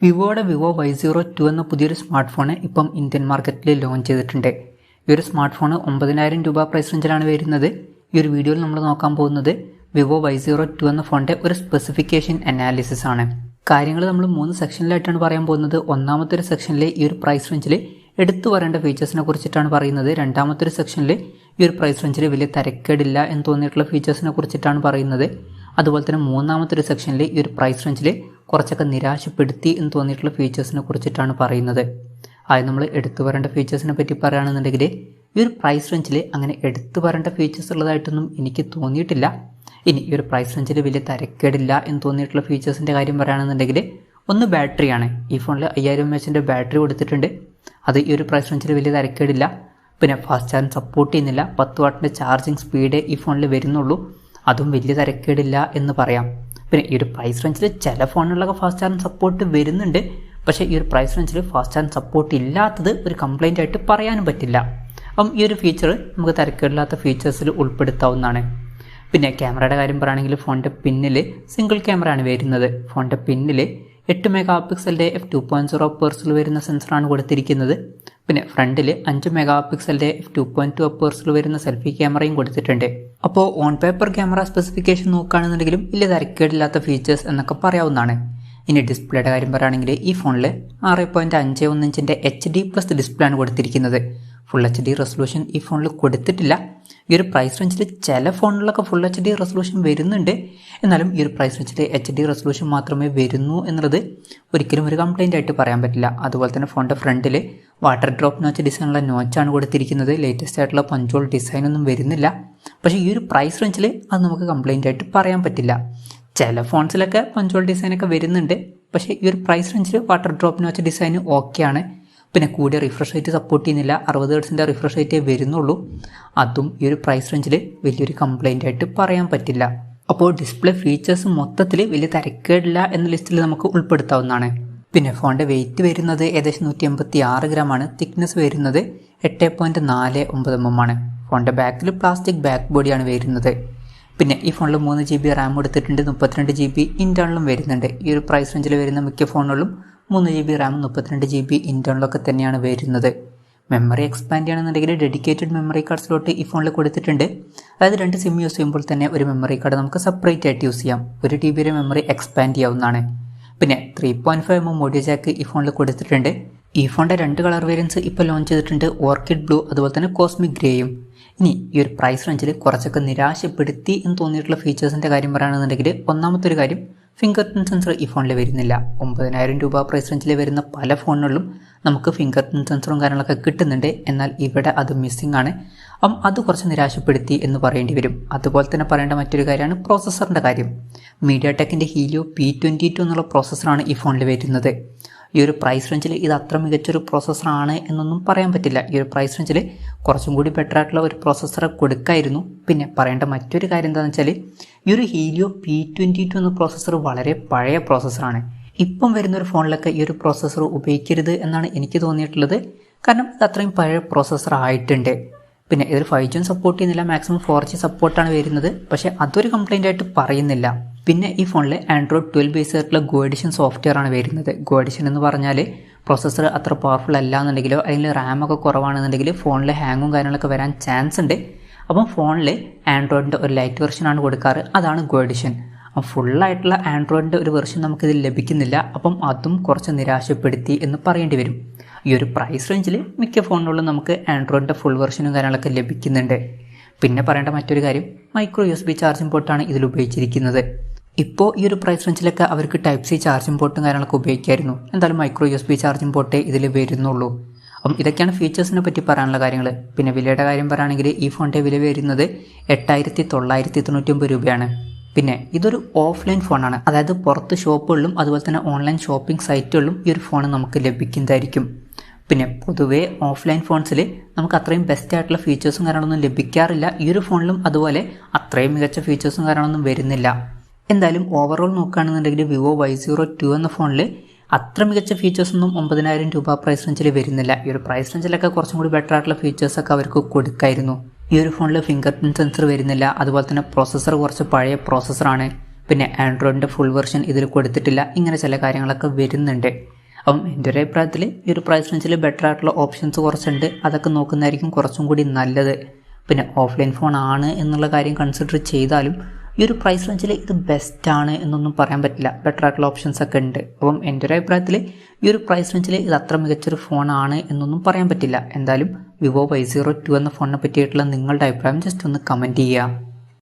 വിവോയുടെ Vivo Y02 എന്ന പുതിയൊരു smart phone ഇപ്പം ഇന്ത്യൻ മാർക്കറ്റിൽ ലോഞ്ച് ചെയ്തിട്ടുണ്ട്. ഈ ഒരു സ്മാർട്ട് ഫോൺ 9,000 രൂപ പ്രൈസ് റേഞ്ചിലാണ് വരുന്നത്. ഈ ഒരു വീഡിയോയിൽ നമ്മൾ നോക്കാൻ പോകുന്നത് Vivo Y02 എന്ന ഫോണിൻ്റെ ഒരു സ്പെസിഫിക്കേഷൻ അനാലിസിസ് ആണ്. കാര്യങ്ങൾ നമ്മൾ 3 സെക്ഷനിലായിട്ടാണ് പറയാൻ പോകുന്നത്. ഒന്നാമത്തെ ഒരു സെക്ഷനിൽ ഈ ഒരു പ്രൈസ് റേഞ്ചിൽ എടുത്തു പറയേണ്ട ഫീച്ചേഴ്സിനെ കുറിച്ചിട്ടാണ് പറയുന്നത്. രണ്ടാമത്തെ ഒരു സെക്ഷനിൽ ഈ ഒരു പ്രൈസ് റേഞ്ചിൽ വലിയ തരക്കേടില്ല എന്ന് തോന്നിയിട്ടുള്ള ഫീച്ചേഴ്സിനെ കുറിച്ചിട്ടാണ് പറയുന്നത്. അതുപോലെ തന്നെ മൂന്നാമത്തെ ഒരു സെക്ഷനിൽ ഈ ഒരു പ്രൈസ് റേഞ്ചിൽ കുറച്ചൊക്കെ നിരാശപ്പെടുത്തി എന്ന് തോന്നിയിട്ടുള്ള ഫീച്ചേഴ്സിനെ കുറിച്ചിട്ടാണ് പറയുന്നത്. ആദ്യം നമ്മൾ എടുത്തു പറയേണ്ട ഫീച്ചേഴ്സിനെ പറ്റി പറയുകയാണെന്നുണ്ടെങ്കിൽ ഈ ഒരു പ്രൈസ് റേഞ്ചിൽ അങ്ങനെ എടുത്തു പറയേണ്ട ഫീച്ചേഴ്സ് ഉള്ളതായിട്ടൊന്നും എനിക്ക് തോന്നിയിട്ടില്ല. ഇനി ഈ ഒരു പ്രൈസ് റേഞ്ചിൽ വലിയ തരക്കേടില്ല എന്ന് തോന്നിയിട്ടുള്ള ഫീച്ചേഴ്സിൻ്റെ കാര്യം പറയുകയാണെന്നുണ്ടെങ്കിൽ ഒന്ന് ബാറ്ററിയാണ്. ഈ ഫോണിൽ 5000 mAh ബാറ്ററി കൊടുത്തിട്ടുണ്ട്. അത് ഈ ഒരു പ്രൈസ് റേഞ്ചിൽ വലിയ തരക്കേടില്ല. പിന്നെ ഫാസ്റ്റ് ചാർജിങ് സപ്പോർട്ട് ചെയ്യുന്നില്ല. 10 വാട്ടിൻ്റെ ചാർജിങ് സ്പീഡ് ഈ ഫോണിൽ വരുന്നുള്ളൂ. അതും വലിയ തരക്കേടില്ല എന്ന് പറയാം. പിന്നെ ഈ ഒരു പ്രൈസ് റേഞ്ചിൽ ചില ഫോണുകളിലൊക്കെ ഫാസ്റ്റ് ചാർജിങ് സപ്പോർട്ട് വരുന്നുണ്ട്. പക്ഷേ ഈ ഒരു പ്രൈസ് റേഞ്ചിൽ ഫാസ്റ്റ് ചാർജിങ് സപ്പോർട്ട് ഇല്ലാത്തത് ഒരു കംപ്ലൈൻ്റ് ആയിട്ട് പറയാനും പറ്റില്ല. അപ്പം ഈ ഒരു ഫീച്ചർ നമുക്ക് തരക്കേടില്ലാത്ത ഫീച്ചേഴ്സിൽ ഉൾപ്പെടുത്താവുന്നതാണ്. പിന്നെ ക്യാമറയുടെ കാര്യം പറയുകയാണെങ്കിൽ ഫോണിൻ്റെ പിന്നിൽ സിംഗിൾ ക്യാമറയാണ് വരുന്നത്. ഫോണിൻ്റെ പിന്നിൽ 8 MP f2.0 അപ്പേഴ്സിൽ വരുന്ന സെൻസറാണ് കൊടുത്തിരിക്കുന്നത്. പിന്നെ ഫ്രണ്ടിൽ 5 MP f2.2 അപ്പേഴ്സിൽ വരുന്ന സെൽഫി ക്യാമറയും കൊടുത്തിട്ടുണ്ട്. അപ്പോൾ ഓൺ പേപ്പർ ക്യാമറ സ്പെസിഫിക്കേഷൻ നോക്കുകയാണെന്നുണ്ടെങ്കിലും വലിയ തരക്കേടില്ലാത്ത ഫീച്ചേഴ്സ് എന്നൊക്കെ പറയാവുന്നതാണ്. ഇനി ഡിസ്പ്ലേയുടെ കാര്യം പറയുകയാണെങ്കിൽ ഈ ഫോണിൽ 6.51 ഇഞ്ചിൻ്റെ HD+ ഡിസ്പ്ലേ ആണ് കൊടുത്തിരിക്കുന്നത്. ഫുൾ HD റെസൊല്യൂഷൻ ഈ ഫോണിൽ കൊടുത്തിട്ടില്ല. ഈ ഒരു പ്രൈസ് റേഞ്ചിൽ ചില ഫോണിലൊക്കെ ഫുൾ HD റെസൊല്യൂഷൻ വരുന്നുണ്ട്. എന്നാലും ഈ ഒരു പ്രൈസ് റേഞ്ചിൽ HD റെസൊല്യൂഷൻ മാത്രമേ വരുന്നു എന്നുള്ളത് ഒരിക്കലും ഒരു കംപ്ലൈൻ്റ് ആയിട്ട് പറയാൻ പറ്റില്ല. അതുപോലെ തന്നെ ഫോണിൻ്റെ ഫ്രണ്ടിൽ വാട്ടർ ഡ്രോപ്പ് നോച്ച് ഡിസൈനുള്ള നോച്ചാണ് കൊടുത്തിരിക്കുന്നത്. ലേറ്റസ്റ്റ് ആയിട്ടുള്ള പഞ്ചോൾ ഡിസൈനൊന്നും വരുന്നില്ല. പക്ഷേ ഈ ഒരു പ്രൈസ് റേഞ്ചിൽ അത് നമുക്ക് കംപ്ലൈൻ്റ് ആയിട്ട് പറയാൻ പറ്റില്ല. ചില ഫോൺസിലൊക്കെ പഞ്ചോൾ ഡിസൈനൊക്കെ വരുന്നുണ്ട്. പക്ഷേ ഈ ഒരു പ്രൈസ് റേഞ്ചിൽ വാട്ടർ ഡ്രോപ്പ് നോച്ച് ഡിസൈൻ ഓക്കെയാണ്. പിന്നെ കൂടിയ റിഫ്രഷ് റേറ്റ് സപ്പോർട്ട് ചെയ്യുന്നില്ല. 60 Hz റിഫ്രഷ് റേറ്റേ വരുന്നുള്ളൂ. അതും ഈ ഒരു പ്രൈസ് റേഞ്ചിൽ വലിയൊരു കംപ്ലൈൻ്റ് ആയിട്ട് പറയാൻ പറ്റില്ല. അപ്പോൾ ഡിസ്പ്ലേ ഫീച്ചേഴ്സ് മൊത്തത്തിൽ വലിയ തരക്കേടില്ല എന്ന ലിസ്റ്റിൽ നമുക്ക് ഉൾപ്പെടുത്താവുന്നതാണ്. പിന്നെ ഫോണിൻ്റെ വെയിറ്റ് വരുന്നത് ഏകദേശം 186 ഗ്രാമാണ്. തിക്നെസ് വരുന്നത് 8.49 mm ആണ്. ഫോണിൻ്റെ ബാക്കിൽ പ്ലാസ്റ്റിക് ബാക്ക് ബോഡിയാണ് വരുന്നത്. പിന്നെ ഈ ഫോണിൽ 3 GB റാം എടുത്തിട്ടുണ്ട്. 32 GB ഇൻറ്റേർണലും വരുന്നുണ്ട്. ഈ ഒരു പ്രൈസ് റേഞ്ചിൽ വരുന്ന മിക്ക ഫോണുകളിലും 3 GB റാം 32 GB ഇൻറ്റേർണലൊക്കെ തന്നെയാണ് വരുന്നത്. മെമ്മറി എക്സ്പാൻഡ് ചെയ്യണമെന്നുണ്ടെങ്കിൽ ഡെഡിക്കേറ്റഡ് മെമ്മറി കാർഡ് സ്ലോട്ട് ഈ ഫോണിൽ കൊടുത്തിട്ടുണ്ട്. അതായത് 2 സിം യൂസ് ചെയ്യുമ്പോൾ തന്നെ ഒരു മെമ്മറി കാർഡ് നമുക്ക് സെപ്പറേറ്റ് ആയിട്ട് യൂസ് ചെയ്യാം. 1 TB മെമ്മറി എക്സ്പാൻഡ് ചെയ്യാവുന്നതാണ്. പിന്നെ 3.5 mm ഓഡിയോ ജാക്ക് ഈ ഫോണിൽ കൊടുത്തിട്ടുണ്ട്. ഈ ഫോണിൻ്റെ 2 കളർ വേരിയൻസ് ഇപ്പോൾ ലോഞ്ച് ചെയ്തിട്ടുണ്ട്. ഓർക്കിഡ് ബ്ലൂ അതുപോലെ തന്നെ കോസ്മിക് ഗ്രേയും. ഇനി ഈ ഒരു പ്രൈസ് റേഞ്ചിൽ കുറച്ചൊക്കെ നിരാശപ്പെടുത്തി എന്ന് തോന്നിയിട്ടുള്ള ഫീച്ചേഴ്സിൻ്റെ കാര്യം പറയുകയാണെന്നുണ്ടെങ്കിൽ ഒന്നാമത്തെ ഒരു കാര്യം ഫിംഗർ പ്രിൻറ്റ് സെൻസർ ഈ ഫോണിൽ വരുന്നില്ല. 9,000 രൂപ പ്രൈസ് റേഞ്ചിൽ വരുന്ന പല ഫോണുകളിലും നമുക്ക് ഫിംഗർ പ്രിൻറ്റ് സെൻസറും കാര്യങ്ങളൊക്കെ കിട്ടുന്നുണ്ട്. എന്നാൽ ഇവിടെ അത് മിസ്സിംഗ് ആണ്. അപ്പം അത് കുറച്ച് നിരാശപ്പെടുത്തി എന്ന് പറയേണ്ടി വരും. അതുപോലെ തന്നെ പറയേണ്ട മറ്റൊരു കാര്യമാണ് പ്രോസസ്സറിൻ്റെ കാര്യം. mediatekൻ്റെ helio P22 എന്നുള്ള പ്രോസസ്സറാണ് ഈ ഫോണിൽ വരുന്നത്. ഈ ഒരു പ്രൈസ് റേഞ്ചിൽ ഇത് അത്ര മികച്ചൊരു പ്രോസസ്സറാണ് എന്നൊന്നും പറയാൻ പറ്റില്ല. ഈ ഒരു പ്രൈസ് റേഞ്ചിൽ കുറച്ചും കൂടി ബെറ്റർ ആയിട്ടുള്ള ഒരു പ്രോസസ്സർ കൊടുക്കായിരുന്നു. പിന്നെ പറയേണ്ട മറ്റൊരു കാര്യം എന്താണെന്ന് വെച്ചാൽ ഈ ഒരു helio P22 എന്ന പ്രോസസ്സർ വളരെ പഴയ പ്രോസസ്സറാണ്. ഇപ്പം വരുന്നൊരു ഫോണിലൊക്കെ ഈ ഒരു പ്രോസസ്സർ ഉപയോഗിക്കരുത് എന്നാണ് എനിക്ക് തോന്നിയിട്ടുള്ളത്. കാരണം ഇത് അത്രയും പഴയ പ്രോസസ്സർ ആയിട്ടുണ്ട്. പിന്നെ ഇതിൽ 5G സപ്പോർട്ട് ചെയ്യുന്നില്ല. മാക്സിമം 4G സപ്പോർട്ടാണ് വരുന്നത്. പക്ഷേ അതൊരു കംപ്ലൈൻ്റ് ആയിട്ട് പറയുന്നില്ല. പിന്നെ ഈ ഫോണിൽ Android 12 ബേസ് ആയിട്ടുള്ള Go Edition സോഫ്റ്റ്വെയർ ആണ് വരുന്നത്. Go Edition എന്ന് പറഞ്ഞാൽ പ്രോസസ്സർ അത്ര പവർഫുൾ അല്ല എന്നുണ്ടെങ്കിലോ അല്ലെങ്കിൽ റാമൊക്കെ കുറവാണെന്നുണ്ടെങ്കിൽ ഫോണിൽ ഹാങ്ങും കാര്യങ്ങളൊക്കെ വരാൻ ചാൻസ് ഉണ്ട്. അപ്പം ഫോണിൽ ആൻഡ്രോയിഡിൻ്റെ ഒരു ലൈറ്റ് വെർഷനാണ് കൊടുക്കാറ്. അതാണ് Go Edition. അപ്പം ഫുള്ളായിട്ടുള്ള ആൻഡ്രോയിഡിൻ്റെ ഒരു വെർഷൻ നമുക്കിതിൽ ലഭിക്കുന്നില്ല. അപ്പം അതും കുറച്ച് നിരാശപ്പെടുത്തി എന്ന് പറയേണ്ടി വരും. ഈ ഒരു പ്രൈസ് റേഞ്ചിൽ മിക്ക ഫോണുകളിലും നമുക്ക് ആൻഡ്രോയിഡിൻ്റെ ഫുൾ വെർഷനും കാര്യങ്ങളൊക്കെ ലഭിക്കുന്നുണ്ട്. പിന്നെ പറയേണ്ട മറ്റൊരു കാര്യം മൈക്രോ USB ചാർജിംഗ് പോർട്ടാണ് ഇതിൽ ഉപയോഗിച്ചിരിക്കുന്നത്. ഇപ്പോൾ ഈ ഒരു പ്രൈസ് റേഞ്ചിലൊക്കെ അവർക്ക് Type-C ചാർജിംഗ് പോർട്ടും കാര്യങ്ങളൊക്കെ ഉപയോഗിക്കായിരുന്നു. എന്തായാലും മൈക്രോ USB ചാർജിംഗ് പോർട്ടേ ഇതിൽ വരുന്നുള്ളൂ. അപ്പം ഇതൊക്കെയാണ് ഫീച്ചേഴ്സിനെ പറ്റി പറയാനുള്ള കാര്യങ്ങൾ. പിന്നെ വിലയുടെ കാര്യം പറയുകയാണെങ്കിൽ ഈ ഫോണിൻ്റെ വില വരുന്നത് 8,999 രൂപയാണ്. പിന്നെ ഇതൊരു ഓഫ്ലൈൻ ഫോണാണ്. അതായത് പുറത്ത് ഷോപ്പുകളിലും അതുപോലെ തന്നെ ഓൺലൈൻ ഷോപ്പിംഗ് സൈറ്റുകളിലും ഈ ഒരു ഫോൺ നമുക്ക് ലഭിക്കുന്നതായിരിക്കും. പിന്നെ പൊതുവേ ഓഫ്ലൈൻ ഫോൺസിൽ നമുക്ക് അത്രയും ബെസ്റ്റ് ആയിട്ടുള്ള ഫീച്ചേഴ്സും കാര്യങ്ങളൊന്നും ലഭിക്കാറില്ല. ഈ ഒരു ഫോണിലും അതുപോലെ അത്രയും മികച്ച ഫീച്ചേഴ്സും കാര്യങ്ങളൊന്നും വരുന്നില്ല. എന്തായാലും ഓവറോൾ നോക്കുകയാണെന്നുണ്ടെങ്കിൽ Vivo Y02 എന്ന ഫോണിൽ അത്ര മികച്ച ഫീച്ചേഴ്സൊന്നും 9,000 രൂപ പ്രൈസ് റേഞ്ചിൽ വരുന്നില്ല. ഈ ഒരു പ്രൈസ് റേഞ്ചിലൊക്കെ കുറച്ചും കൂടി ബെറ്റർ ആയിട്ടുള്ള ഫീച്ചേഴ്സൊക്കെ അവർക്ക് കൊടുക്കായിരുന്നു. ഈ ഒരു ഫോണിൽ ഫിംഗർ പ്രിൻറ്റ് സെൻസർ വരുന്നില്ല. അതുപോലെ തന്നെ പ്രോസസ്സർ കുറച്ച് പഴയ പ്രോസസ്സറാണ്. പിന്നെ ആൻഡ്രോയിഡിൻ്റെ ഫുൾ വെർഷൻ ഇതിൽ കൊടുത്തിട്ടില്ല. ഇങ്ങനെ ചില കാര്യങ്ങളൊക്കെ വരുന്നുണ്ട്. അപ്പം എൻ്റെ ഒരു അഭിപ്രായത്തിൽ ഈ ഒരു പ്രൈസ് റേഞ്ചിൽ ബെറ്റർ ആയിട്ടുള്ള ഓപ്ഷൻസ് കുറച്ചുണ്ട്. അതൊക്കെ നോക്കുന്നതായിരിക്കും കുറച്ചും കൂടി നല്ലത്. പിന്നെ ഓഫ്ലൈൻ ഫോൺ ആണ് എന്നുള്ള കാര്യം കൺസിഡർ ചെയ്താലും ഈ ഒരു പ്രൈസ് റേഞ്ചിൽ ഇത് ബെസ്റ്റാണ് എന്നൊന്നും പറയാൻ പറ്റില്ല. ബെറ്റർ ആയിട്ടുള്ള ഓപ്ഷൻസ് ഒക്കെ ഉണ്ട്. അപ്പം എൻ്റെ ഒരു അഭിപ്രായത്തിൽ ഈ ഒരു പ്രൈസ് റേഞ്ചിൽ ഇത് അത്ര മികച്ചൊരു ഫോണാണ് എന്നൊന്നും പറയാൻ പറ്റില്ല. എന്തായാലും വിവോ Y02 എന്ന ഫോണിനെ പറ്റിയിട്ടുള്ള നിങ്ങളുടെ അഭിപ്രായം ജസ്റ്റ് ഒന്ന് കമൻറ്റ് ചെയ്യുക.